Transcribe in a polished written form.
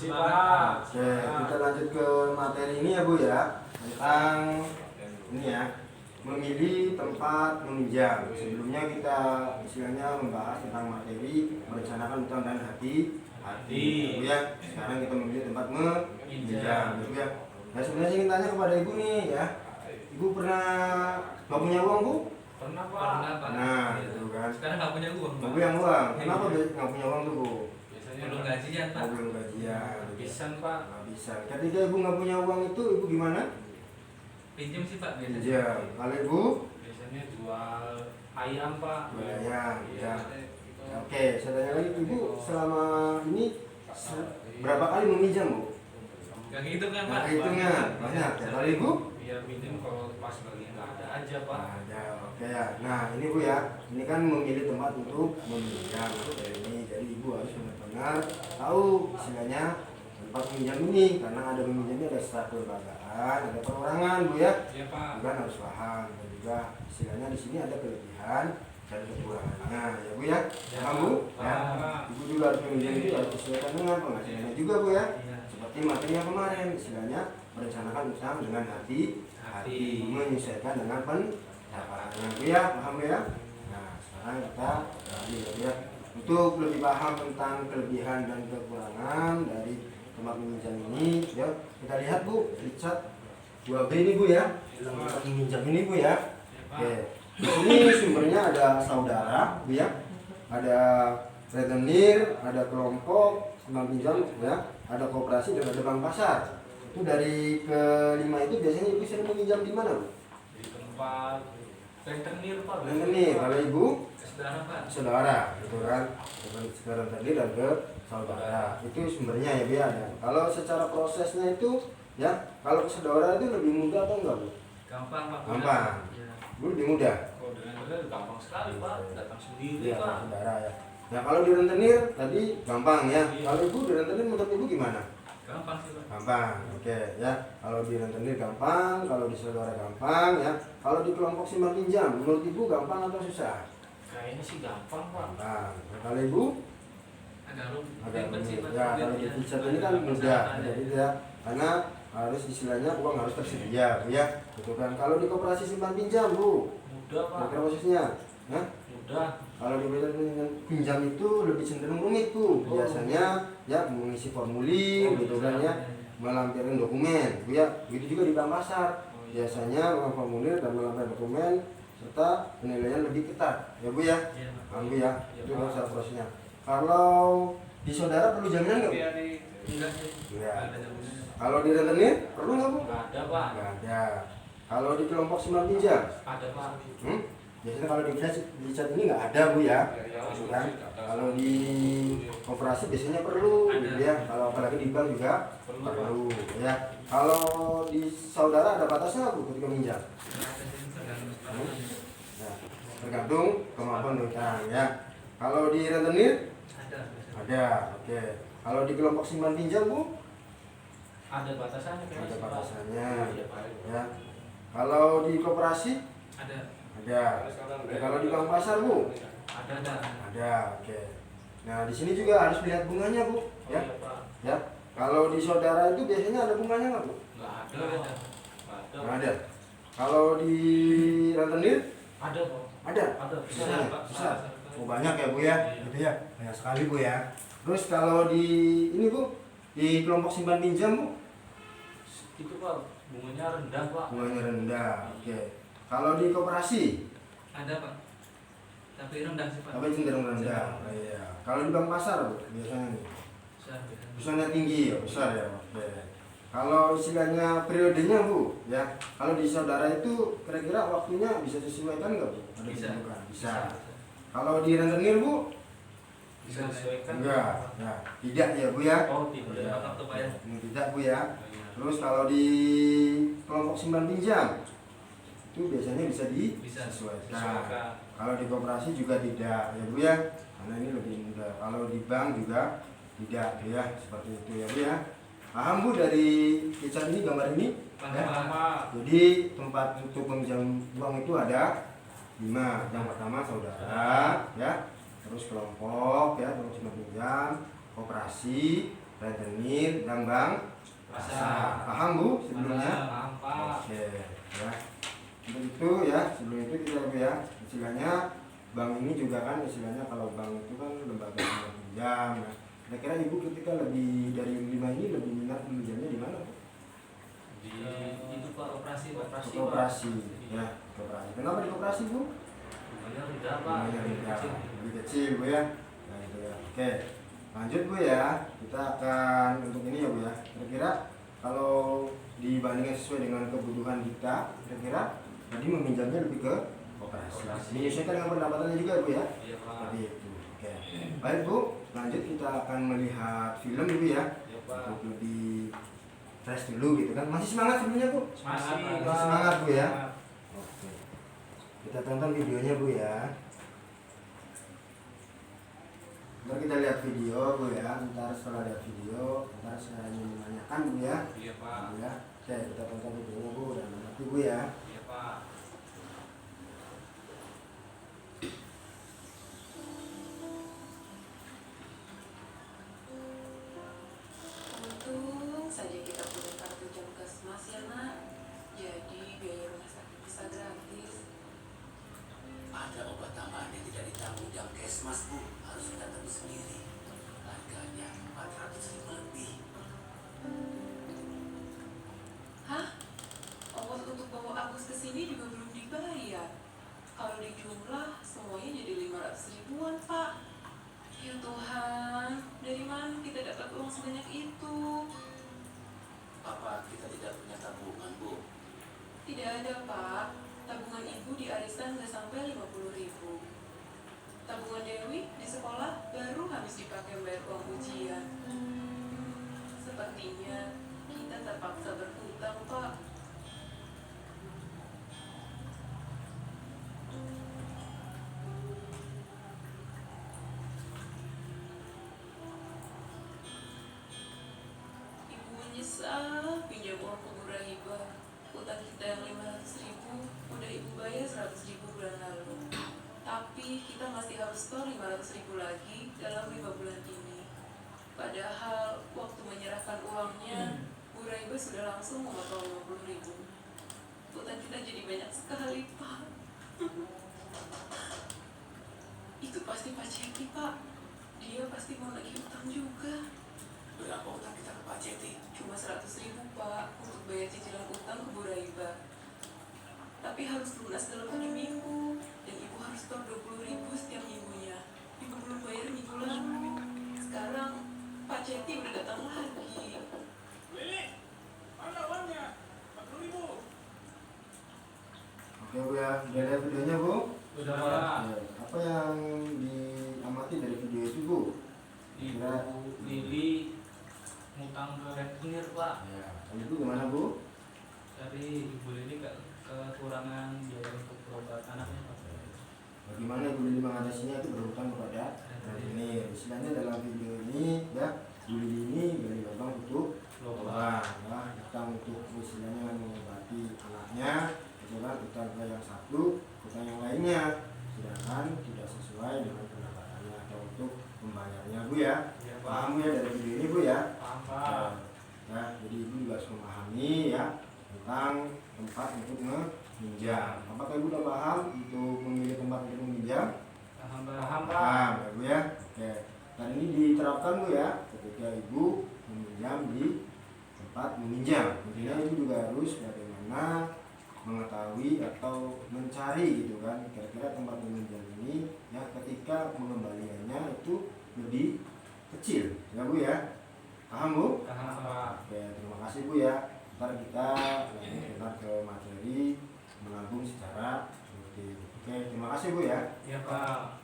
Masih Pak. Oke, kita lanjut ke materi ini ya Bu ya, tentang ini ya, memilih tempat meminjam. Sebelumnya kita istilahnya membahas tentang materi merencanakan utang dan hati-hati Bu ya. Sekarang kita memilih tempat meminjam Bu ya. Nah sebenarnya saya ingin tanya kepada Ibu nih ya, Ibu pernah nggak punya uang Bu? Pernah Pak. Nah itu kan. Sekarang nggak punya uang. Nggak punya uang. Kenapa nggak punya uang tuh Bu? Biasanya Belum gajian Pak. Belum gajian. habisan Pak. Bisa. Ketika Ibu nggak punya uang itu Ibu gimana? Pinjam sih Pak biasanya. Pinjam. Kalau Ibu? Biasanya jual ayam Pak. Jual ayam, Iya. ya. Oke, saya tanya lagi Ibu selama ini berapa kali meminjam Bu? Gak gitu kan Pak? Nggak hitungan, banyak ya. Kalau Ibu? Iya minjem kalau pas lagi nggak ada aja Pak. Ada, oke ya. Nah ini Bu ya, ini kan memilih tempat untuk meminjam. Oke, ini jadi Ibu harus benar-benar tahu istilahnya tempat meminjam ini, karena ada meminjamnya ada secara kelembagaan, ada perorangan Bu ya. Iya Pak. Juga harus paham dan juga istilahnya di sini ada kelebihan dan kekurangannya ya Bu ya. Paham Bu? Ya. Ibu juga harus meminjam itu harus disesuaikan dengan penghasilannya juga Bu ya. Iya. Seperti materi yang kemarin, istilahnya merencanakan utang dengan hati-hati, menyesuaikan dengan pendapatannya Bu ya. Paham Bu ya? Nah sekarang kita beralih ya Bu ya, untuk lebih paham tentang kelebihan dan kekurangan dari tempat meminjam ini ya, kita lihat Bu, Richard 2B ini Bu ya, dalam tempat meminjam ini Bu ya. Oke, di sini sumbernya ada saudara Bu ya, ada rentenir, ada kelompok tempat pinjam ya, ada koperasi dan ada bank pasar. Itu dari kelima itu biasanya Ibu sering meminjam di mana Bu? Di tempat rentenir Pak. Rentenir, kalau Ibu Saudara Pak. saudara gitu kan, ke rentenir dan ke saudara, itu sumbernya ya Bu ya. Ada. Kalau secara prosesnya itu ya, kalau ke saudara itu lebih mudah atau enggak Bu? Gampang Pak. Gampang. Iya. Bu lebih mudah. Kalau dengan rentenir gampang sekali Pak. Datang sendiri Iya, Pak. saudara ya. Nah kalau di rentenir tadi gampang ya. Iya. Kalau Ibu di rentenir menurut Ibu gimana? Gampang sih Pak. Gampang, oke ya. Kalau di rentenir gampang, kalau di saudara gampang ya. Kalau di kelompok simpan pinjam, menurut Ibu gampang atau susah? Kayaknya sih gampang Pak. Gampang. Nah, kalau Ibu Agak agak ribet sih Pak. ya kalau di pusat ini kan mudah, jadi ya karena harus istilahnya uang harus tersedia, Bu ya. Gitu kan. Kalau di koperasi simpan pinjam, Bu, Mudah Pak. kira prosesnya, ya? Mudah. Kalau di pinjam itu lebih cenderung rumit Bu. Biasanya ya mengisi formulir gitu kan ya, melampirkan dokumen Bu ya. Begitu juga di bank pasar. Biasanya melampirkan formulir dan melampirkan dokumen serta penilaian lebih ketat ya Bu ya. Iya Pak. Paham Bu ya. Itu kan prosesnya. Kalau di saudara perlu jaminan nggak Bu? Enggak sih. Iya. Nggak ada jaminan. Kalau di rentenir perlu nggak Bu? Nggak ada Pak. Nggak ada. Kalau di kelompok simpan pinjam, Ada Pak. biasanya kalau di chat ini nggak ada Bu ya. Gitu kan? Kalau di koperasi biasanya perlu, gitu ya. Kalau apalagi di bank juga perlu, ya. Kalau di saudara ada batasnya nggak Bu ketika minjam? Nggak ada sih, tergantung kesepakatan. Ya, tergantung kemampuan utang, ya. Kalau di rentenir Ada. biasanya. ada, oke. Kalau di kelompok simpan pinjam Bu Ada batasannya kayaknya ada sih, Pak. batasannya, Iya, Pak. ya. Kalau di koperasi Ada. ada. Oke, kalau di bank pasar Bu Ada. ada, oke. Nah di sini juga harus lihat bunganya Bu, ya. Iya, Pak. Ya, kalau di saudara itu biasanya ada bunganya nggak Bu? Nggak ada. Nggak Pak. ada. Nggak ada. Nggak ada. Kalau di rentenir Ada Pak. ada. Ada. Besar, Pak. besar. Oh banyak ya Bu ya, Iya. gitu ya, banyak sekali Bu ya. Terus kalau di ini Bu, di kelompok simpan pinjam Bu, Itu Pak, bunganya rendah Pak. bunganya rendah, oke. Kalau di koperasi, Ada Pak. Tapi rendah sih Pak. tapi cenderung rendah. Oh, iya. Kalau di bank pasar Bu, biasanya nih, Besar biasanya. besarnya tinggi ya, besar ya. Oke. Kalau istilahnya periodenya Bu, ya. Kalau di saudara itu kira-kira waktunya bisa disesuaikan nggak Bu? Ada Bisa. ditentukan? Bisa. Kalau di rentenir Bu, Bisa disesuaikan. enggak, ya. Tidak ya Bu ya. Oh, tidak. Ya. Waktu Pak ya. Tidak Bu ya. Iya. Terus kalau di kelompok simpan pinjam itu biasanya bisa Bisa. disesuaikan. Disesuaikan. Kalau di koperasi juga tidak ya Bu ya, karena ini lebih mudah. Kalau di bank juga tidak Bu ya, seperti itu ya Bu ya. Paham Bu dari kisah ini, gambar ini? Paham, Ya. Pak. Pak. Jadi tempat untuk meminjam uang itu ada 5. Yang pertama saudara ya, terus kelompok ya, terus simpan pinjam, koperasi, rentenir dan bank Pasar. paham Bu sebelumnya? Paham Pak. Oke ya. Untuk itu ya sebelum itu kita Bu ya istilahnya bank ini juga kan istilahnya kalau bank itu kan lembaga pinjam ya. Kira-kira Ibu ketika lebih dari 5 ini lebih minat meminjamnya di mana Bu? Di itu Pak operasi Di Pak. koperasi ya, koperasi. Kenapa di koperasi Bu? Bunganya rendah Pak. Bunganya rendah, Kecil. lebih kecil Bu ya. Nah itu ya. Oke, lanjut Bu ya. Kita akan untuk ini ya Bu ya. Kira-kira kalau dibandingkan sesuai dengan kebutuhan kita, kira-kira tadi meminjamnya lebih ke koperasi. Koperasi. Menyesuaikan dengan pendapatannya juga Bu ya. Iya Pak. Seperti itu. Oke. Baik Bu, lanjut kita akan melihat film Bu ya. Iya Pak. Untuk lebih fresh dulu gitu kan. Masih semangat filmnya Bu? Masih Masih Pak. semangat Bu ya. Oke. Kita tonton videonya Bu ya. Ntar kita lihat video Bu ya. Ntar setelah lihat video, ntar saya ingin menanyakan Bu ya. Iya Pak. Bu ya. Oke, kita tonton videonya Bu dan nanti Bu ya. Iya Pak. Untung saja kita punya kartu jam kesmas ya nak. Jadi biaya rumah sakit bisa gratis. Ada obat tambahan yang tidak ditanggung jam kesmas Bu, harus kita tebus sendiri. Harganya 400.000 lebih. Hah? Ongkos untuk bawa Agus ke sini juga belum dibayar. Kalau dijumlah semuanya jadi 500 ribuan Pak. Ya Tuhan, dari mana kita dapat uang sebanyak itu? Apa kita tidak punya tabungan Bu? Tidak ada Pak. Tabungan ibu di arisan nggak sampai 50 ribu. Tabungan Dewi di sekolah baru habis dipakai bayar uang ujian. Sepertinya kita terpaksa berhutang Pak. Ibu menyesal pinjam uang ke Bu Rahibah. Utang kita yang 500 ribu udah ibu bayar 100 ribu bulan lalu. Tapi kita masih harus store 500 ribu lagi dalam 5 bulan ini. Padahal waktu menyerahkan uangnya, Bu Rahibah sudah langsung memotong 50 ribu. Utang kita jadi banyak sekali Pak. Itu pasti Pak Ceti Pak. Dia pasti mau lagi utang juga. Berapa utang kita ke Pak Ceti? Cuma 100 ribu Pak untuk bayar cicilan utang ke Bu Rahibah. Tapi harus lunas dalam 7 minggu. Dan ibu harus store 20 ribu setiap minggunya. Ibu belum bayar minggu lalu. Sekarang Pak Ceti udah datang lagi. Lili, mana uangnya? 40.000. Oke Bu ya, udah lihat videonya Bu? Udah Pak. Oke. Apa yang diamati dari video itu Bu? Ibu Lili ngutang ke rentenir Pak. Ya, itu gimana Bu? Dari Ibu Lili kekurangan biaya untuk berobat anaknya Pak. Bagaimana Ibu Lili mengatasinya itu berhutang kepada rentenir. Istilahnya dalam video ini ya, Bu Lili ini dari babang untuk lubang ya, hutang untuk istilahnya mengobati anaknya, kemudian hutang ke yang satu, hutang yang lainnya, sedangkan tidak sesuai dengan pendapatannya atau untuk membayarnya Bu ya. Iya Pak. Paham ya dari video ini Bu ya? Paham Pak. Ya, jadi ibu juga harus memahami ya tentang tempat untuk meminjam. Apakah ibu sudah paham untuk memilih tempat untuk meminjam? Paham Pak. Paham Pak. Paham ya Bu ya. Oke. Dan ini diterapkan Bu ya ketika ibu meminjam di tempat meminjam. Intinya ibu juga harus bagaimana mengetahui atau mencari gitu kan kira-kira tempat meminjam ini ya ketika pengembaliannya itu lebih kecil ya Bu ya. Paham Bu? Paham Pak. Oke, terima kasih Bu ya. Ntar kita lanjut ke materi menabung secara rutin. Oke, terima kasih Bu ya. Iya Pak.